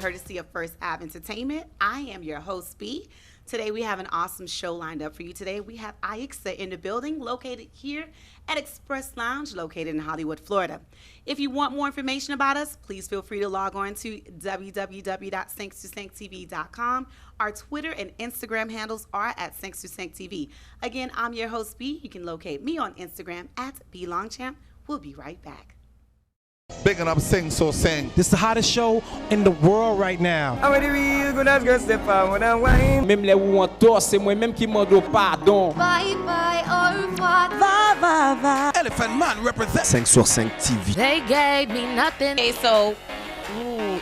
courtesy of First Ave Entertainment. I am your host, B. Today we have an awesome show lined up for you. Today we have Aixa in the building, located here at Express Lounge, located in Hollywood, Florida. If you want more information about us, please feel free to log on to www.sync2sync.tv.com. Our Twitter and Instagram handles are at Sync2SyncTV. Again, I'm your host, B. You can locate me on Instagram at BLongChamp. We'll be right back. Bigging up Sing So Sing. This is the hottest show in the world right now. Même les où on tord, c'est moi-même qui demande pardon. Bye bye, au revoir. Va, va, va. Elephant Man represent 5 sur 5 TV. They gave me nothing. Okay, so,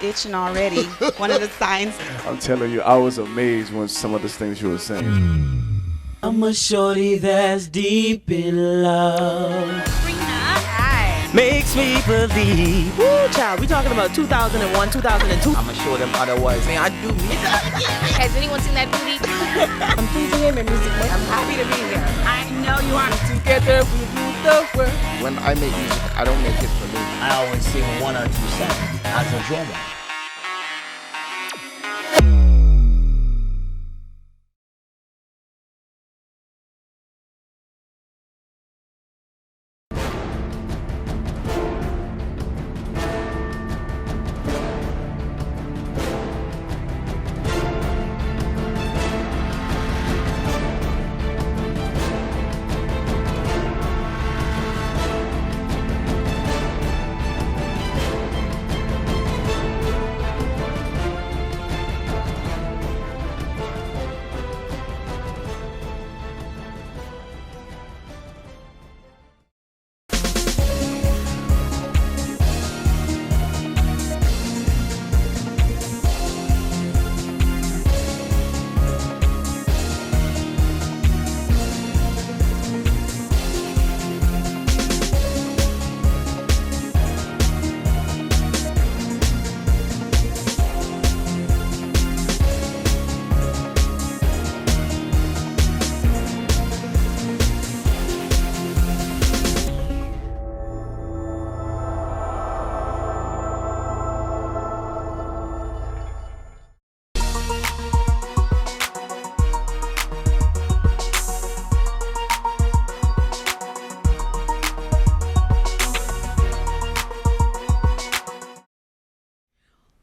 itching already. One of the signs. I'm telling you, I was amazed when some of the things you were saying. I'm a shorty that's deep in love. Makes me believe. Woo, child, we talking about 2001, 2002. I'ma show them otherwise. Man, I do me. Has anyone seen that booty? I'm pleasing him in music. I'm happy to be here. I know you are. Together we rule the world. When I make music, I don't make it for me. I always sing 1 or 2 songs as a drummer.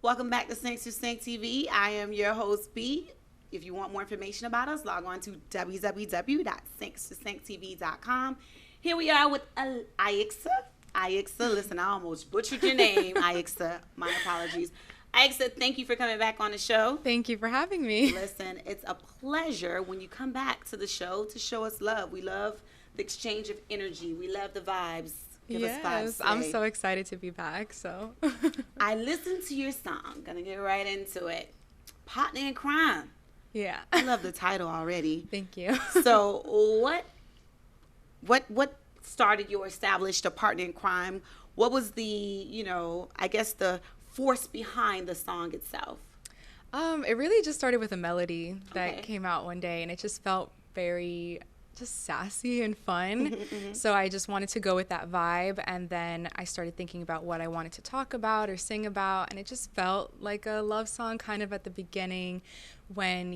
Welcome back to Sync to Sync TV. I am your host, B. If you want more information about us, log on to www.sync2sync.tv.com. Here we are with Aixa. Aixa, listen, I almost butchered your name, Aixa. My apologies. Aixa, thank you for coming back on the show. Thank you for having me. Listen, it's a pleasure when you come back to the show to show us love. We love the exchange of energy. We love the vibes. Give us vibes I'm today. so excited to be back. So I listened to your song. Gonna get right into it. Partner in Crime. yeah. I love the title already. Thank you. So what started your established a partner in crime? What was the, I guess the force behind the song itself? It really just started with a melody that Okay. came out one day, and it just felt very just sassy and fun. So I just wanted to go with that vibe, and then I started thinking about what I wanted to talk about or sing about, and it just felt like a love song kind of at the beginning when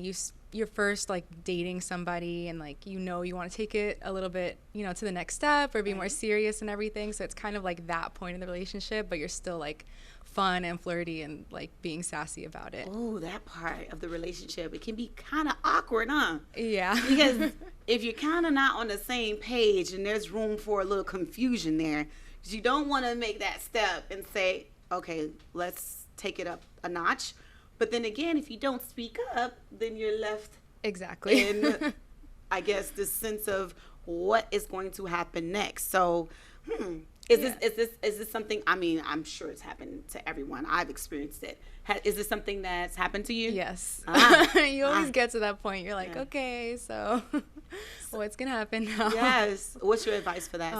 you're first like dating somebody and like you want to take it a little bit to the next step or be more serious and everything. So it's kind of like that point in the relationship, but you're still like fun and flirty and like being sassy about it. Oh, that part of the relationship, it can be kind of awkward, huh? Yeah. Because if you're kind of not on the same page and there's room for a little confusion there, because you don't want to make that step and say, okay, let's take it up a notch. But then again, if you don't speak up, then you're left Exactly. in, I guess, this sense of what is going to happen next. So, is this something? I mean, I'm sure it's happened to everyone. I've experienced it. Is this something that's happened to you? Yes. Ah. You always get to that point. You're like, Yeah. okay, so what's gonna happen now? Yes. What's your advice for that?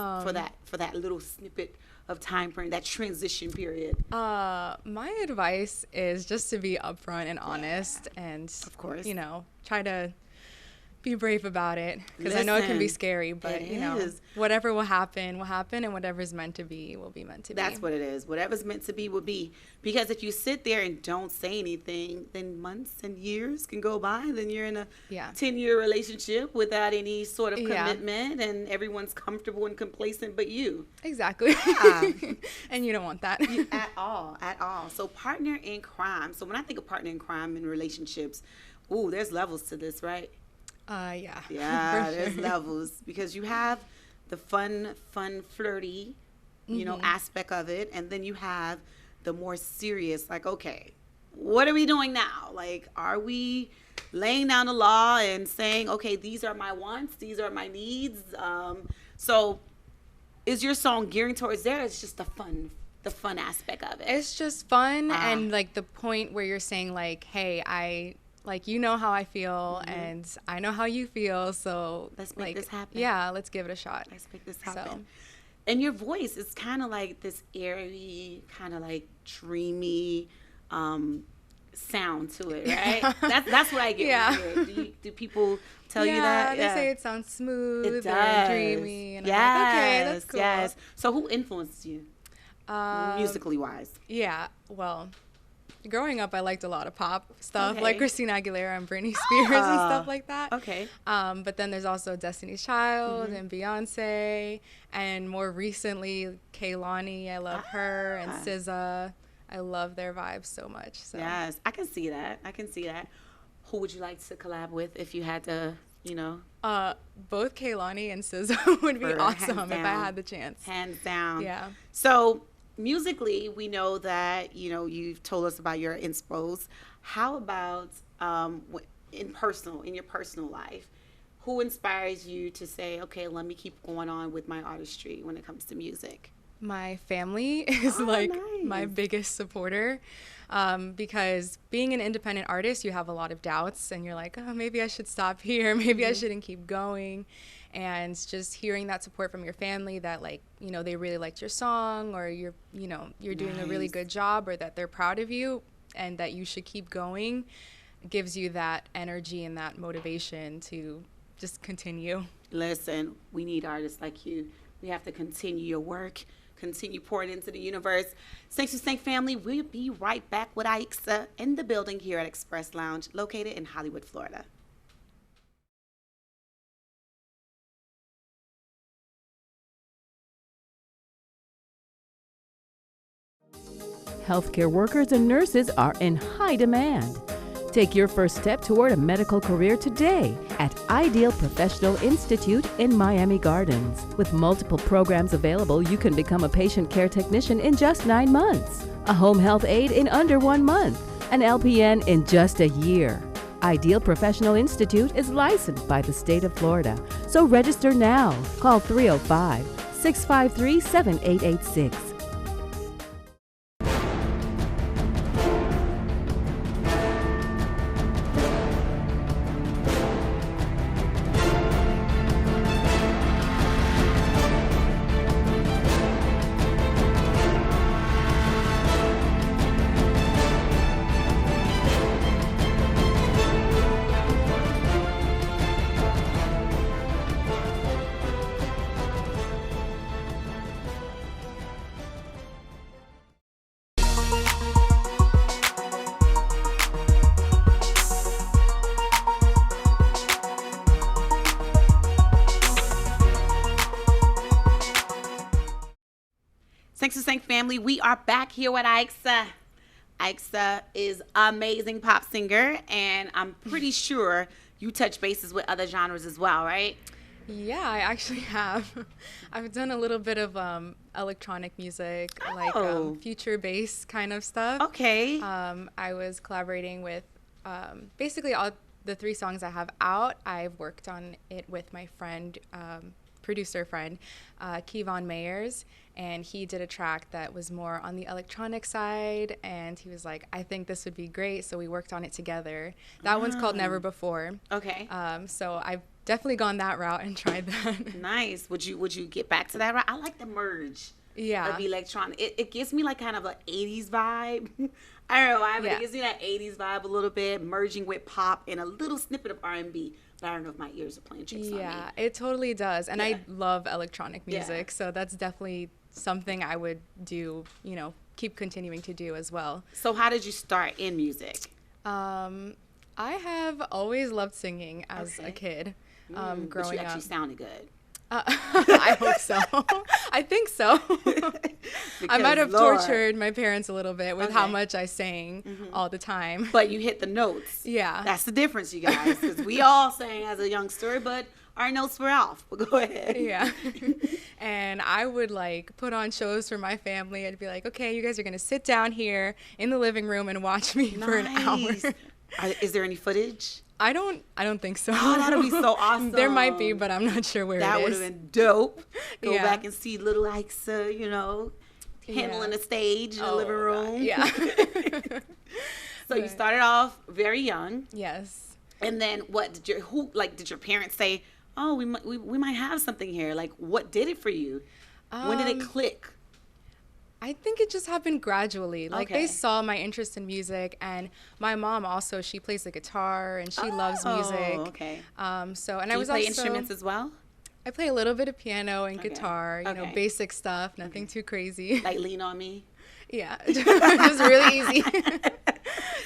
For that little snippet of time frame, that transition period? My advice is just to be upfront and honest, and Of course. try to be brave about it, because I know it can be scary, but you know, whatever will happen, and whatever's meant to be will be meant to be. That's what it is. Whatever's meant to be will be. Because if you sit there and don't say anything, then months and years can go by. Then you're in a 10-year relationship without any sort of commitment, and everyone's comfortable and complacent but you. Exactly. And you don't want that. At all. So partner in crime. So when I think of partner in crime in relationships, ooh, there's levels to this, right? Yeah. Yeah, there's levels, because you have the fun, flirty, you know, aspect of it, and then you have the more serious, like, okay, what are we doing now? Like, are we laying down the law and saying, okay, these are my wants, these are my needs? So, is your song gearing towards there? It's just the fun aspect of it. It's just fun, and like the point where you're saying, like, hey, like, you know how I feel, and I know how you feel, so let's make this happen. Yeah, let's give it a shot. Let's make this happen. And your voice is kind of like this airy, kind of like dreamy sound to it, right? That's what I get when I hear it. Do people tell you that? Yeah, they say it sounds smooth it does. and dreamy, and I'm like, okay, that's cool. Yes. So who influenced you, musically wise? Yeah, well, growing up, I liked a lot of pop stuff, like Christina Aguilera and Britney Spears and stuff like that. Okay. But then there's also Destiny's Child and Beyonce, and more recently, Kehlani. I love her, and SZA. I love their vibes so much. So. Yes, I can see that. Who would you like to collab with if you had to, you know? Both Kehlani and SZA would be awesome if I had the chance. Hands down. Yeah. So, musically, we know that, you know, you've told us about your inspos. How about in your personal life? Who inspires you to say, okay, let me keep going on with my artistry when it comes to music? My family is my biggest supporter, because being an independent artist, you have a lot of doubts, and you're like, oh, maybe I should stop here. Maybe I shouldn't keep going. And just hearing that support from your family, that, like, you know, they really liked your song, or you're doing a really good job, or that they're proud of you and that you should keep going, gives you that energy and that motivation to just continue. Listen, we need artists like you. We have to continue your work, continue pouring into the universe. Thanks to Stank family. We'll be right back with Aixa in the building here at Express Lounge, located in Hollywood, Florida. Healthcare workers and nurses are in high demand. Take your first step toward a medical career today at Ideal Professional Institute in Miami Gardens. With multiple programs available, you can become a patient care technician in just 9 months, a home health aide in under 1 month, an LPN in just a year. Ideal Professional Institute is licensed by the state of Florida, so register now. Call 305-653-7886. Thanks to Stank family. We are back here with Aixa. Aixa is an amazing pop singer, and I'm pretty sure you touch bases with other genres as well, right? Yeah, I actually have. I've done a little bit of electronic music, like future bass kind of stuff. Okay. I was collaborating with basically all the 3 songs I have out. I've worked on it with my friend, producer friend, Kevon Mayers, and he did a track that was more on the electronic side, and he was like, I think this would be great, so we worked on it together. That one's called Never Before. Okay. So I've definitely gone that route and tried that. Nice. Would you get back to that route? I like the merge of electronic. It gives me like kind of an 80s vibe. I don't know why, but it gives me that 80s vibe a little bit, merging with pop and a little snippet of R&B. But I don't know if my ears are playing tricks on me. Yeah, it totally does. And Yeah. I love electronic Yeah. music, so that's definitely something I would do, keep continuing to do as well. So how did you start in music? I have always loved singing as a kid, But you growing actually up. sounded good. I hope so. I think so. I might have Lord. tortured my parents a little bit with how much I sang all the time. But you hit the notes. Yeah. That's the difference, you guys. Because we all sang as a youngster, but our notes were off. But go ahead. Yeah. And I would put on shows for my family. I'd be like, okay, you guys are going to sit down here in the living room and watch me for an hour. Is there any footage? I don't think so. Oh, that'll be so awesome. There might be, but I'm not sure where That it would is. have been dope. Go Yeah. back and see little Aixa, handling the stage in the living room. God. Yeah. So you started off very young. Yes. And then what did your parents say, "Oh, we might have something here." Like, what did it for you? When did it click? I think it just happened gradually. They Okay. saw my interest in music, and my mom also, she plays the guitar and she loves music. Okay. So and Do I you was play also instruments as well? I play a little bit of piano and Okay. guitar, Okay. basic stuff, nothing too crazy. Like Lean on Me? Yeah. Just really easy.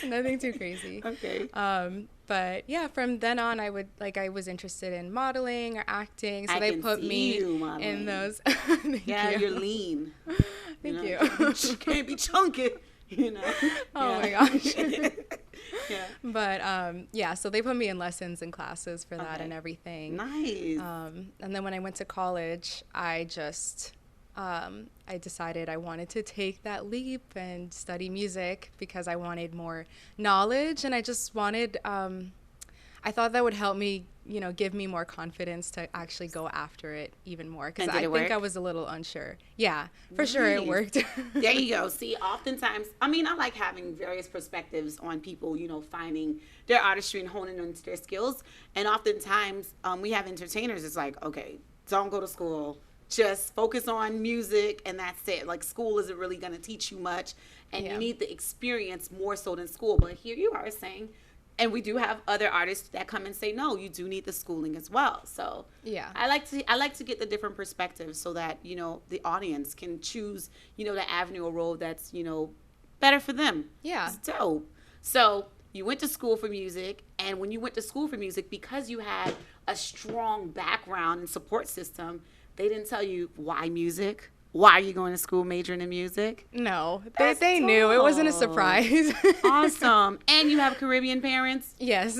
Nothing too crazy. Okay. But yeah, from then on, I was interested in modeling or acting, so I they can put see me you modeling. in those. Thank Yeah, you. you're lean. Thank you. You can't be chunky, Oh my gosh. Yeah. But yeah, so they put me in lessons and classes for that Okay. and everything. Nice. And then when I went to college, I just I decided I wanted to take that leap and study music because I wanted more knowledge, and I just wanted I thought that would help me, give me more confidence to actually go after it even more, because And did I it think work? I was a little unsure. Yeah, for sure it Nice. worked. There you go. See, oftentimes, I like having various perspectives on people, finding their artistry and honing into their skills. And oftentimes, we have entertainers. It's like, okay, don't go to school. Just focus on music, and that's it. Like, school isn't really going to teach you much, and Yeah. you need the experience more so than school. But here you are saying, and we do have other artists that come and say, no, you do need the schooling as well. So Yeah. I like to get the different perspectives so that, the audience can choose, the avenue or road that's, better for them. Yeah. It's dope. So you went to school for music, and when you went to school for music, because you had a strong background and support system, they didn't tell you why music. Why are you going to school majoring in music? No, That's they knew. It wasn't a dope. surprise. Awesome. And you have Caribbean parents, Yes.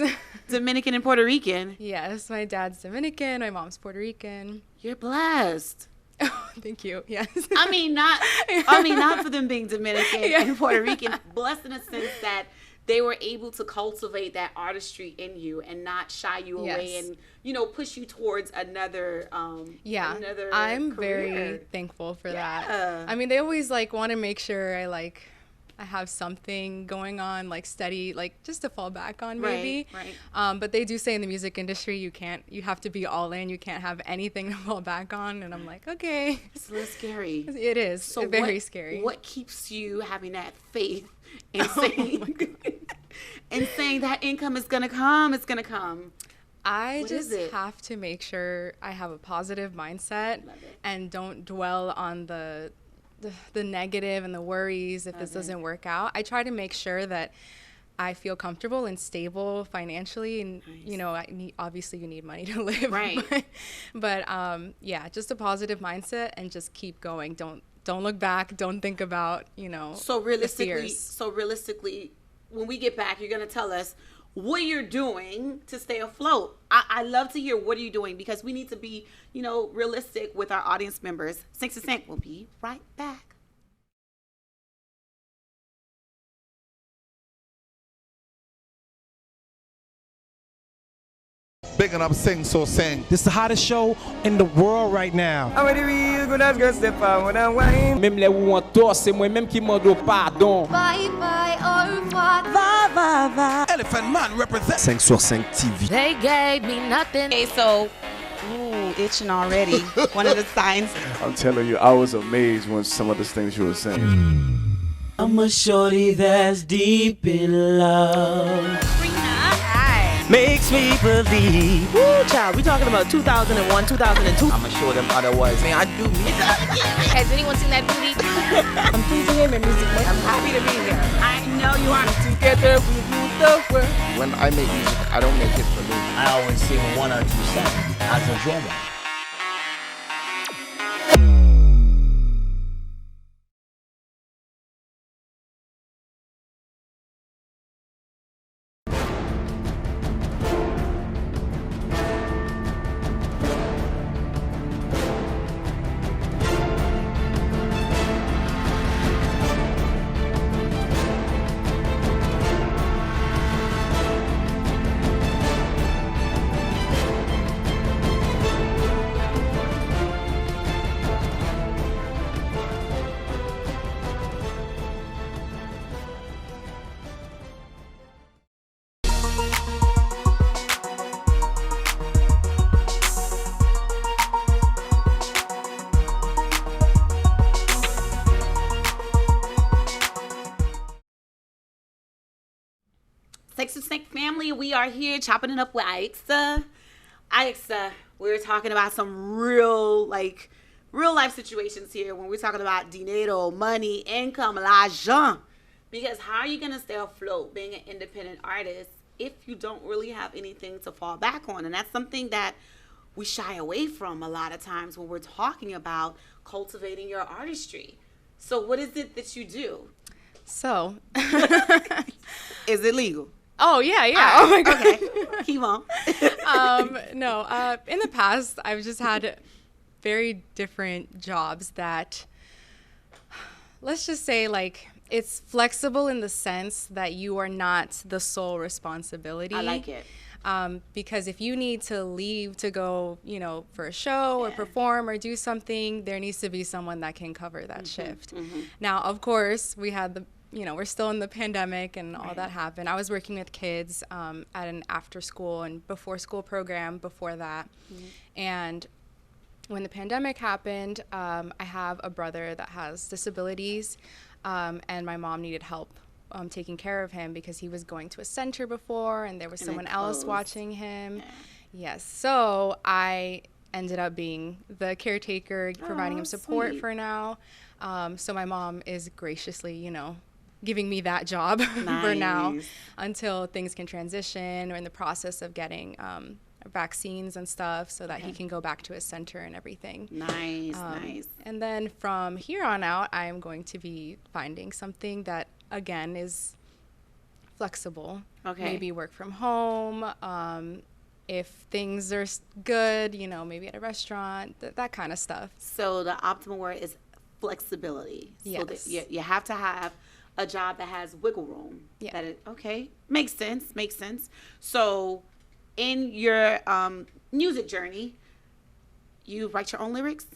Dominican and Puerto Rican. Yes, my dad's Dominican, my mom's Puerto Rican. You're blessed. Oh, thank you. Yes. Not for them being Dominican Yeah. and Puerto Rican, blessed in a sense that they were able to cultivate that artistry in you and not shy you away Yes. and, push you towards another Yeah, another I'm career. very thankful for Yeah. that. I mean, they always want to make sure I have something going on, steady, just to fall back on maybe. Right. But they do say in the music industry, you have to be all in. You can't have anything to fall back on. And I'm like, okay. It's a little scary. It is very what, scary. What keeps you having that faith in saying, and saying that income is gonna come? It's gonna come. I What is just it? have to make sure I have a positive mindset Love it. and don't dwell on the negative and the worries if this doesn't work out. I try to make sure that I feel comfortable and stable financially, and obviously you need money to live. Right. But yeah, just a positive mindset and just keep going. Don't look back. Don't think about So the fears. realistically, when we get back, you're gonna tell us what you're doing to stay afloat. I love to hear what are you doing, because we need to be, realistic with our audience members. Sync to Sync. We'll be right back. Bigging up Sing So Sing. This is the hottest show in the world right now. Même les où on tort, c'est moi-même qui demande pardon. Bye bye, au revoir. Elephant Man represent. 5 sur 5 TV. They gave me nothing. Okay, so, itching already. One of the signs. I'm telling you, I was amazed when some of the things you were saying. I'm a shorty that's deep in love. makes me believe. Woo, child, we talking about 2001, 2002. I'ma show them otherwise. Man, I do me. Has anyone seen that booty? I'm pleasing him in music. I'm happy to be here. I know you are. Together we rule the world. When I make music, I don't make it for me. I always sing 1 or 2 songs as a drummer. Sex and Snake family, we are here chopping it up with Aixa. Aixa, we're talking about some real life situations here when we're talking about dinero, money, income, l'argent. Because how are you going to stay afloat being an independent artist if you don't really have anything to fall back on? And that's something that we shy away from a lot of times when we're talking about cultivating your artistry. So what is it that you do? So, Is it legal? oh yeah. Right. Oh my God. Okay, keep on. No, in the past, I've just had very different jobs that, let's just say, like, it's flexible in the sense that you are not the sole responsibility. I like it. Because if you need to leave to go, for a show or perform or do something, there needs to be someone that can cover that shift. Now, of course, we had we're still in the pandemic and all that happened. I was working with kids at an after school and before school program before that. And when the pandemic happened, I have a brother that has disabilities, and my mom needed help taking care of him because he was going to a center before and there was someone else watching him. Yes. So I ended up being the caretaker, providing him support for now. So my mom is graciously, giving me that job for now until things can transition. We're in the process of getting vaccines and stuff so that he can go back to his center and everything. Nice. And then from here on out, I am going to be finding something that, again, is flexible. Okay. Maybe work from home. If things are good, maybe at a restaurant, that kind of stuff. So the optimal word is flexibility. Yes. So that you have to have a job that has wiggle room. Yeah. Okay. Makes sense. So in your music journey, you write your own lyrics?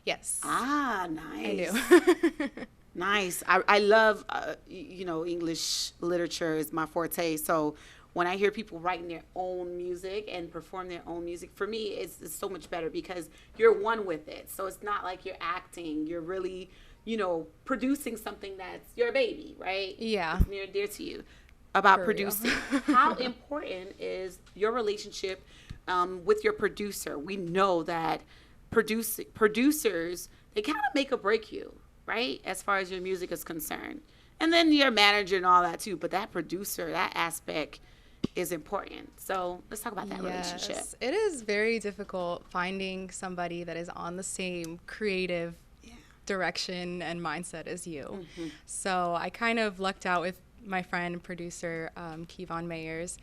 Yes. Ah, nice. I do. Nice. I love, English literature is my forte. So when I hear people writing their own music and perform their own music, for me, it's so much better because you're one with it. So it's not like you're acting. You're really, producing something that's your baby, right? Yeah. It's near and dear to you. About For producing. How important is your relationship with your producer? We know that producers, they kind of make or break you, right? As far as your music is concerned. And then your manager and all that too. But that producer, that aspect is important. So let's talk about that relationship. It is very difficult finding somebody that is on the same creative direction and mindset as you. So I kind of lucked out with my friend and producer, Kevon Mayers,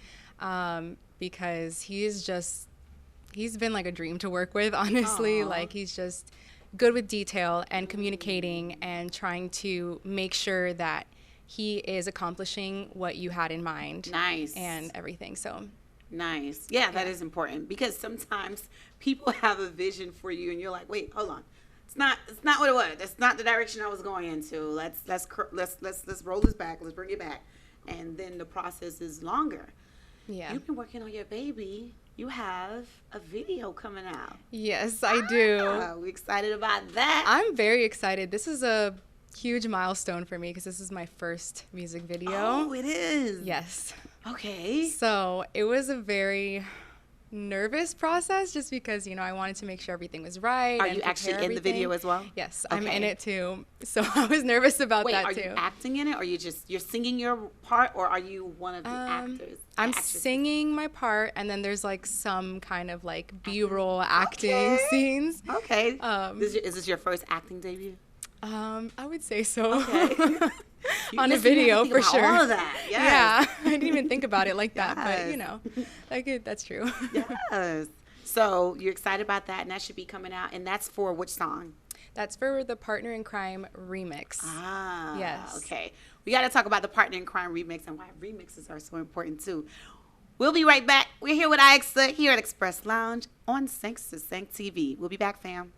because he's been like a dream to work with, honestly. Aww. Like, he's just good with detail and communicating and trying to make sure that he is accomplishing what you had in mind. Nice. And everything. So nice. Yeah, that is important because sometimes people have a vision for you and you're like, wait, hold on. It's not what it was. That's not the direction I was going into. Let's roll this back. Let's bring it back. And then the process is longer. Yeah. You've been working on your baby. You have a video coming out. Yes, I do. We're excited about that. I'm very excited. This is a huge milestone for me because this is my first music video. Oh, it is. Yes. Okay. So it was a very nervous process just because, you know, I wanted to make sure everything was right. Are and you actually prepare in the everything. video as well? Yes, Okay. I'm in it too. So I was nervous about Wait, that are too. you acting in it, or you're singing your part, or are you one of the actors? I'm actresses? singing my part, and then there's like some kind of like B-roll acting scenes. Okay. Is this your first acting debut? I would say so. Okay. On a Listen, you video have to think for about sure. all of that. Yes. Yeah, I didn't even think about it like that, but Yes. you know, that's true. Yes. So you're excited about that, and that should be coming out. And that's for which song? That's for the Partner in Crime remix. Ah. Yes. Okay. We got to talk about the Partner in Crime remix and why remixes are so important too. We'll be right back. We're here with Aixa here at Express Lounge on Thanks to Sync TV. We'll be back, fam.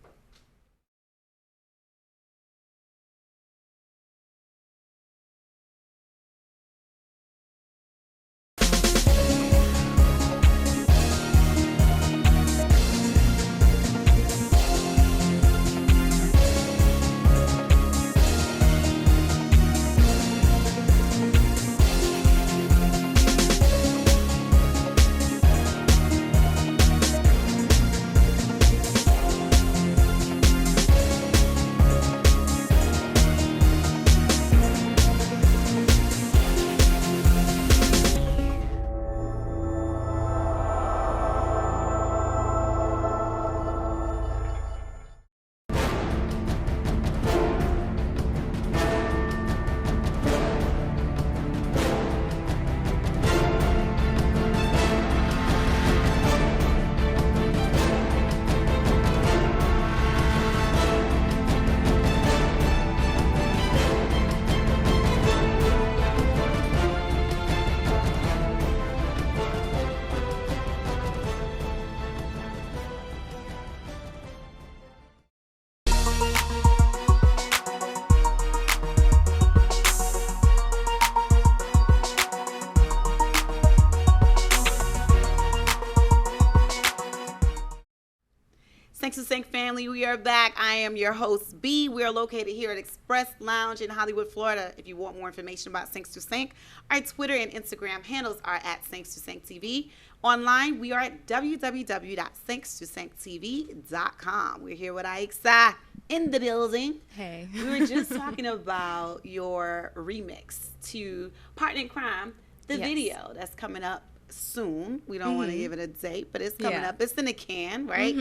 Thanks to Sync family, we are back. I am your host, B. We are located here at Express Lounge in Hollywood, Florida. If you want more information about Syncs to Sync, our Twitter and Instagram handles are at Syncs to Sync TV. Online, we are at www.syncstosynctv.com. We're here with Aixa in the building. Hey. We were just talking about your remix to Partner in Crime, the video that's coming up soon. We don't want to give it a date, but it's coming up. It's in a can, right?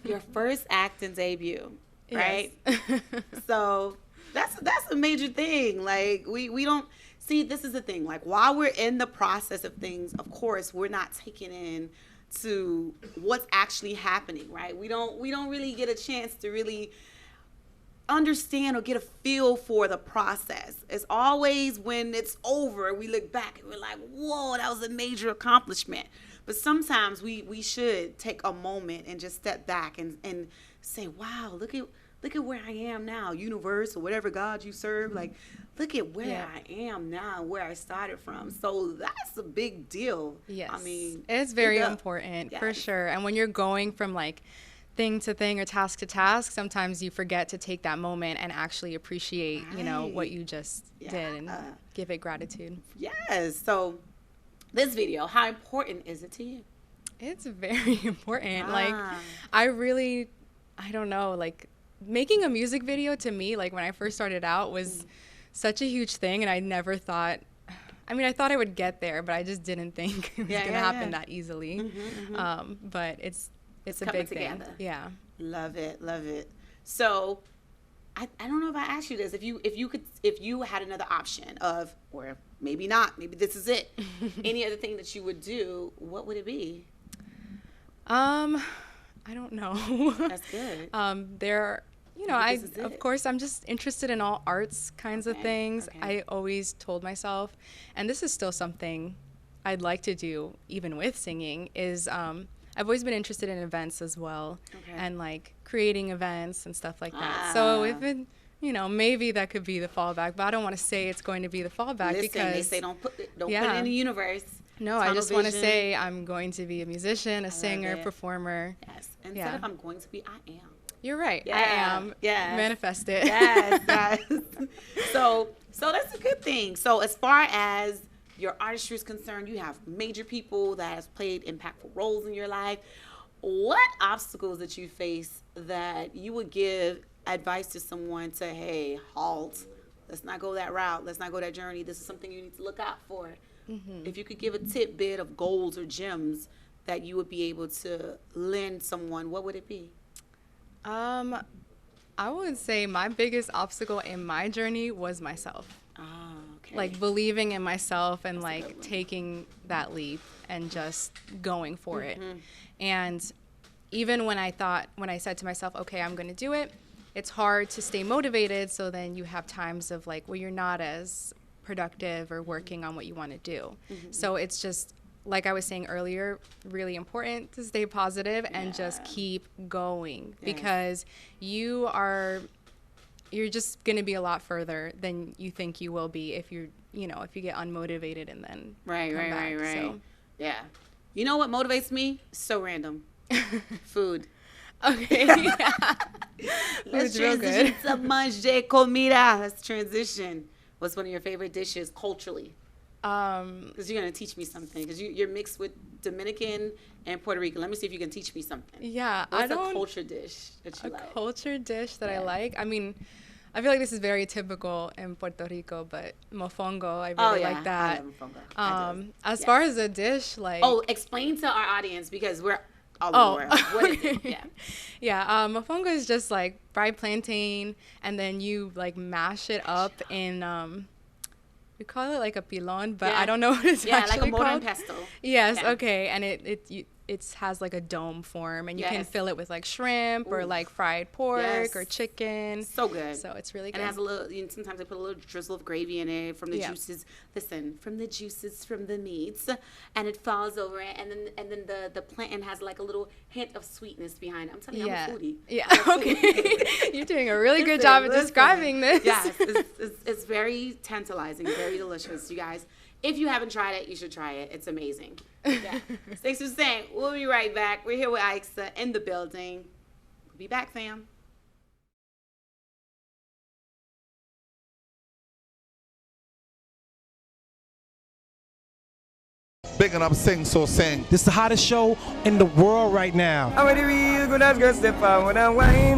Your first acting debut, right? Yes. So that's a major thing. Like we don't see, this is the thing. Like while we're in the process of things, of course, we're not taking in to what's actually happening, right? We don't really get a chance to really understand or get a feel for the process. It's always when it's over, we look back and we're like, whoa, that was a major accomplishment. But sometimes we should take a moment and just step back and say, wow, look at where I am now, universe or whatever God you serve. Like, look at where I am now, where I started from. So that's a big deal. Yes. I mean, it's very important for sure. And when you're going from like thing to thing or task to task, sometimes you forget to take that moment and actually appreciate, you know, what you just did and give it gratitude. Yes. So this video, how important is it to you? It's very important. Like, I don't know, like making a music video to me, like when I first started out was such a huge thing, and I never thought, I mean, I thought I would get there, but I just didn't think it was going to happen that easily. But it's a big thing. Yeah. Love it. Love it. So I don't know if I asked you this. If you had another option of, or maybe not, maybe this is it, any other thing that you would do, what would it be? I don't know. That's good. Of course, I'm just interested in all arts kinds of things. I always told myself, and this is still something I'd like to do even with singing, is I've always been interested in events as well, and like creating events and stuff like that. So if it, maybe that could be the fallback, but I don't want to say it's going to be the fallback because they say don't put it in the universe. No, I just want to say I'm going to be a musician, a singer, performer. Yes. Instead of I'm going to be, I am. You're right. Yeah. I am. Yes. Manifest it. Yes. Yes. So that's a good thing. So as far as your artistry is concerned, you have major people that has played impactful roles in your life. What obstacles that you face that you would give advice to someone to, hey, halt, let's not go that route, let's not go that journey, this is something you need to look out for? If you could give a tidbit of goals or gems that you would be able to lend someone, what would it be? I would say my biggest obstacle in my journey was myself. Okay. Like believing in myself and like taking that leap and just going for it. And even when I said to myself, okay, I'm going to do it, it's hard to stay motivated. So then you have times of like, well, you're not as productive or working on what you want to do. So it's just, like I was saying earlier, really important to stay positive and just keep going because you're just going to be a lot further than you think you will be if you get unmotivated and then Right. So. Yeah. You know what motivates me? So random. Food. Okay. Let's Food's real transition good. to manger comida. Let's transition. What's one of your favorite dishes culturally? Because you're going to teach me something. Because you're mixed with Dominican and Puerto Rican. Let me see if you can teach me something. Yeah. What's a culture dish that you like? A culture dish that I like? I mean, I feel like this is very typical in Puerto Rico, but mofongo, I really like that. I love mofongo. As far as a dish, like... Oh, explain to our audience because we're all over the world. What is it? Yeah, mofongo is just like fried plantain, and then you like mash it up in... we call it like a pilon, but I don't know what it's actually like a called. pesto. Yes, okay, and it has like a dome form, and you can fill it with like shrimp or like fried pork or chicken. So good. So it's really good. And it has a little, sometimes they put a little drizzle of gravy in it from the juices. Listen, from the juices from the meats, and it falls over it, and then the plantain has like a little hint of sweetness behind it. I'm telling you, I'm a foodie. Yeah, okay. You're doing a really good job at describing this. Yes, it's very tantalizing, very delicious, you guys. If you haven't tried it, you should try it. It's amazing. Yeah. Thanks for staying. We'll be right back. We're here with Aixa in the building. We'll be back, fam. Bigging up Sing So Sing. This is the hottest show in the world right now.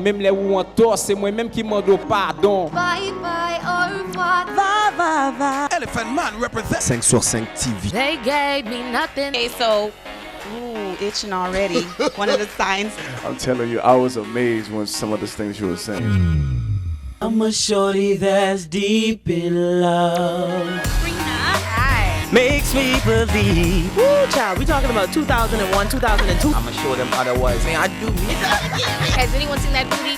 Même les où on tort, c'est moi-même qui demande pardon. Bye bye, au revoir. Va, va, va. Elephant Man represent 5 sur 5 TV. They gave me nothing. Okay, so, itching already. One of the signs. I'm telling you, I was amazed when some of the things you were saying. I'm a shorty that's deep in love. Makes me believe. Woo, child, we talking about 2001, 2002. I'ma show them otherwise. Man, I do me. Has anyone seen that booty?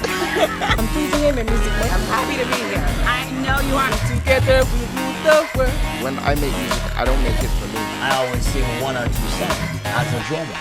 I'm pleasing him in music. I'm happy to be here. I know you are. Together we rule the world. When I make music, I don't make it for me. I always sing 1 or 2 songs as a drummer.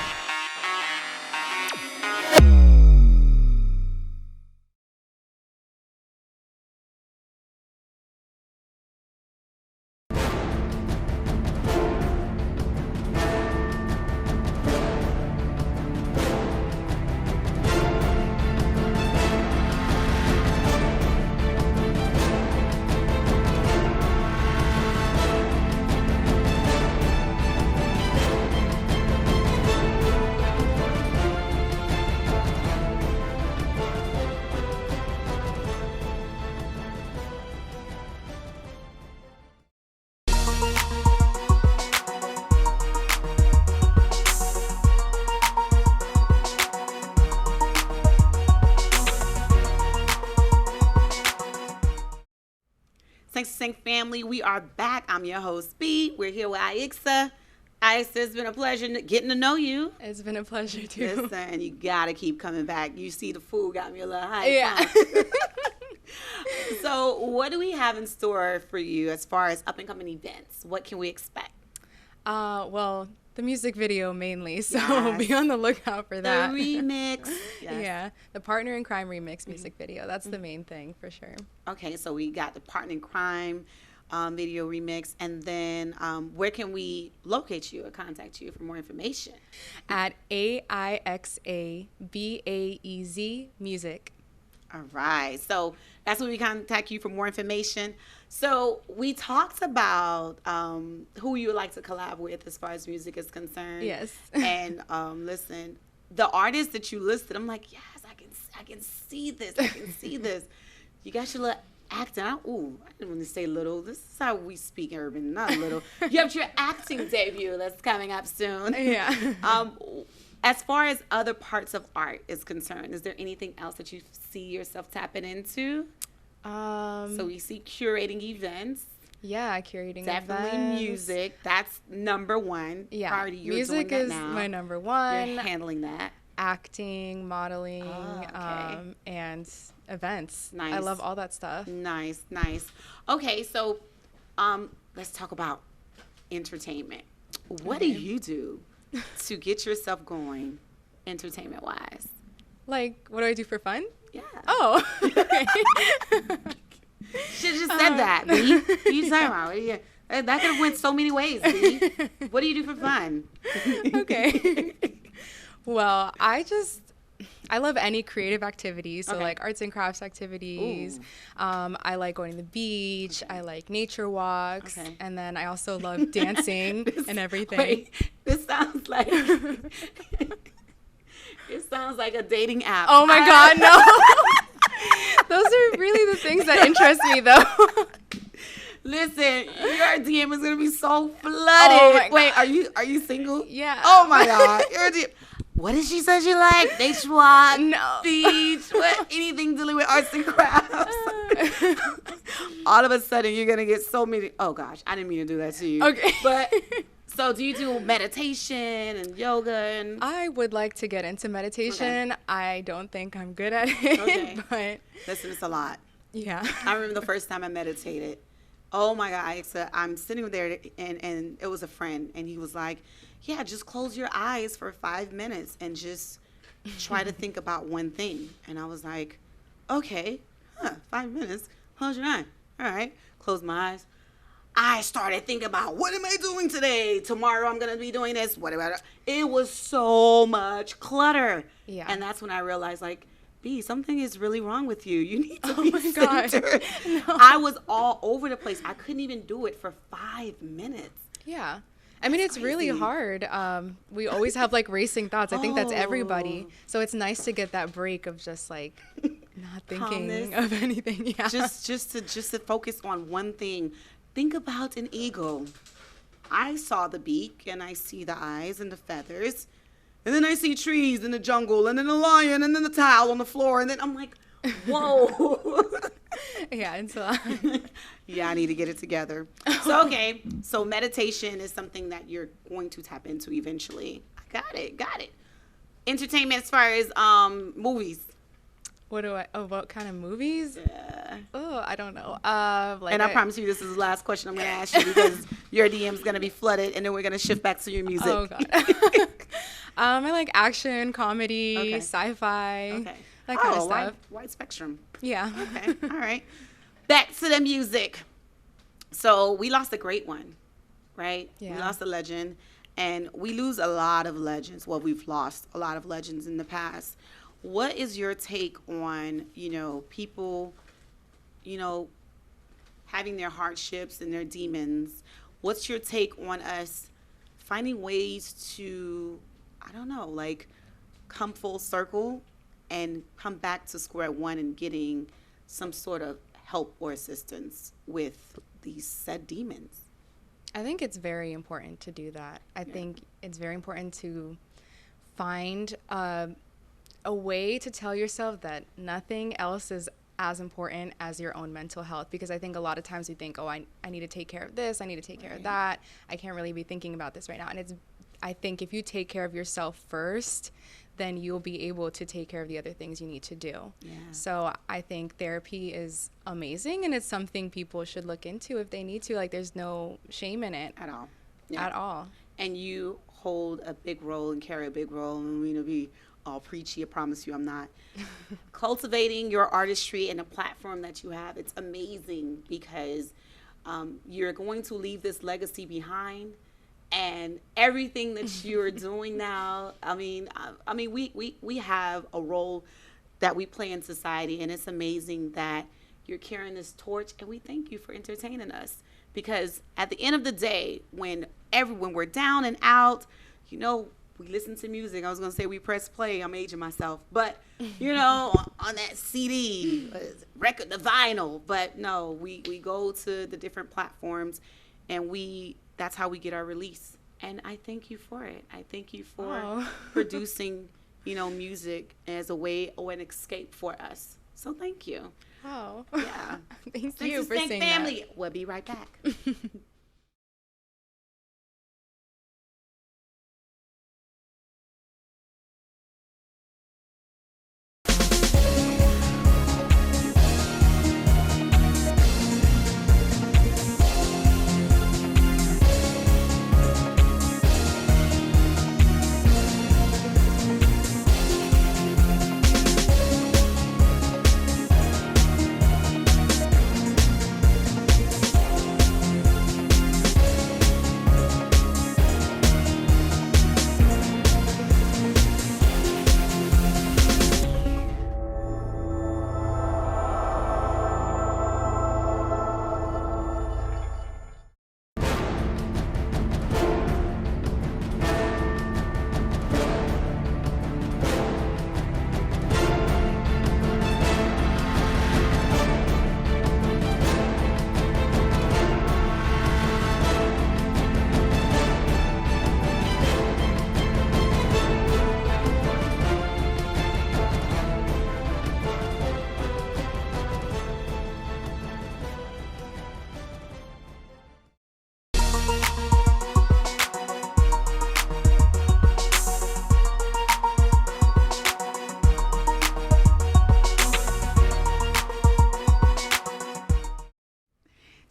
Thanks to Sing family. We are back. I'm your host, B. We're here with Aixa. Aixa, it's been a pleasure getting to know you. It's been a pleasure too. Listen, you gotta keep coming back. You see the food got me a little high. Yeah. So what do we have in store for you as far as up and coming events? What can we expect? Well, the music video mainly, so be on the lookout for that. The remix. Yes. Yeah, the Partner in Crime remix music video. That's the main thing for sure. Okay, so we got the Partner in Crime video remix, and then where can we locate you or contact you for more information? At AIXA BAEZ Music. All right. So that's when we contact you for more information. So we talked about who you would like to collab with as far as music is concerned. Yes. And listen, the artists that you listed, I'm like, yes, I can see this. I can see this. You got your little acting. I didn't want to say little. This is how we speak urban, not little. You have your acting debut that's coming up soon. Yeah. As far as other parts of art is concerned, is there anything else that you see yourself tapping into? So we see curating events. Yeah, curating Definitely events. Music. That's number one. Yeah. Priority. You're Music doing that is now. my number one. You're handling that. Acting, modeling, okay. and events. Nice. I love all that stuff. Nice. Okay, so let's talk about entertainment. What do you do to get yourself going entertainment-wise? Like, what do I do for fun? Yeah. Oh, okay. Should have just said that, B. What are you talking about? That could have went so many ways, B. What do you do for fun? Okay. Well, I love any creative activities. So Okay. like arts and crafts activities. Ooh. I like going to the beach. I like nature walks. Okay. And then I also love dancing and everything. Wait, this sounds like it sounds like a dating app. Oh my God, no. Those are really the things that interest me though. Listen, your DM is gonna be so flooded. Oh my God. Wait, are you single? Yeah. Oh my God, your DM. What did she say she liked? Nature walk, No. beach, what? Anything dealing with arts and crafts. All of a sudden, you're gonna get so many. Oh gosh, I didn't mean to do that to you. Okay. But so, do you do meditation and yoga and? I would like to get into meditation. Okay. I don't think I'm good at it. Okay. But listen, it's a lot. yeah. I remember the first time I meditated. Oh my God, Aixa, I'm sitting there and it was a friend and he was like, yeah, just close your eyes for 5 minutes and just try to think about one thing. And I was like, okay, 5 minutes, close your eye. All right, close my eyes. I started thinking about what am I doing today? Tomorrow I'm going to be doing this. What about it? It was so much clutter. Yeah. And that's when I realized like, B, something is really wrong with you. You need to Oh be my God. centered. No. I was all over the place. I couldn't even do it for 5 minutes. Yeah. I mean, it's really crazy. hard. We always have like racing thoughts. I think that's everybody. Oh. So it's nice to get that break of just like not thinking Calmness. of anything. Yeah. Just to focus on one thing. Think about an eagle. I saw the beak and I see the eyes and the feathers. And then I see trees in the jungle and then a lion and then the towel on the floor. And then I'm like, whoa. Yeah. And so Yeah, I need to get it together. So, okay. So meditation is something that you're going to tap into eventually. Got it. Entertainment as far as movies. what kind of movies? Yeah. Oh, I don't know. And I promise you this is the last question I'm going to ask you because your DM is going to be flooded and then we're going to shift back to your music. Oh, God. I like action, comedy, Okay. sci-fi, Okay. that kind of stuff. Wide spectrum. Yeah. Okay. All right. Back to the music. So we lost a great one, right? Yeah. We lost a legend, and we lose a lot of legends. Well, we've lost a lot of legends in the past. What is your take on, people, having their hardships and their demons? What's your take on us finding ways to, I don't know, like come full circle and come back to square one and getting some sort of help or assistance with these said demons? I think it's very important to do that. I think it's very important to find a way to tell yourself that nothing else is as important as your own mental health, because I think a lot of times we think, oh, I need to take care of this, I need to take care of that, I can't really be thinking about this right now. And I think if you take care of yourself first, then you'll be able to take care of the other things you need to do. Yeah. So I think therapy is amazing, and it's something people should look into if they need to. Like, there's no shame in it At all. at all. And you hold a big role and carry a big role. And I'm going to be all preachy. I promise you I'm not. Cultivating your artistry and a platform that you have, it's amazing because you're going to leave this legacy behind. And everything that you're doing now, I mean, we have a role that we play in society. And it's amazing that you're carrying this torch, and we thank you for entertaining us. Because at the end of the day, when we're down and out, you know, we listen to music. I was going to say we press play. I'm aging myself. But, you know, on that CD, record, the vinyl. But no, we go to the different platforms, and that's how we get our release. And I thank you for it. I thank you for producing, you know, music as a way or an escape for us. So thank you. Oh. Yeah. Thank you for saying family. that. We'll be right back.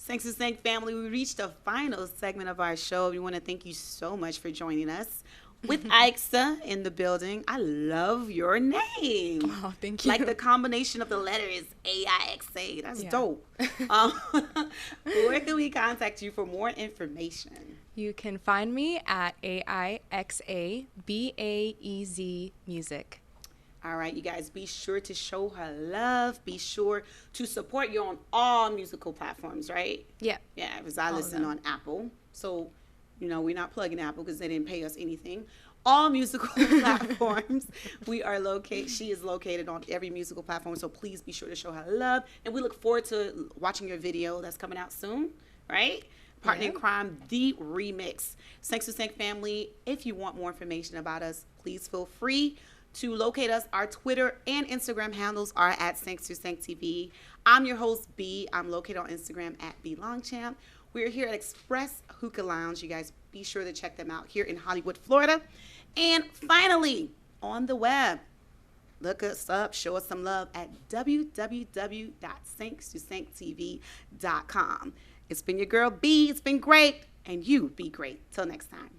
Thanks to Thank Family. We reached the final segment of our show. We want to thank you so much for joining us. With Aixa in the building. I love your name. Oh, thank you. Like the combination of the letters AIXA. That's dope. Where can we contact you for more information? You can find me at AIXA BAEZ Music. All right, you guys, be sure to show her love. Be sure to support you on all musical platforms, right? Yeah. Yeah, because I listen on Apple. So, you know, we're not plugging Apple because they didn't pay us anything. All musical platforms. She is located on every musical platform. So please be sure to show her love. And we look forward to watching your video that's coming out soon, right? Partner in Crime, the remix. Thanks to Thank Family. If you want more information about us, please feel free to locate us. Our Twitter and Instagram handles are at Thanks to Thank TV. I'm your host, B. I'm located on Instagram at BLongChamp. We're here at Express Hookah Lounge. You guys be sure to check them out here in Hollywood, Florida. And finally, on the web, look us up, show us some love at www.thankstothanktv.com. It's been your girl, B. It's been great. And you be great. Till next time.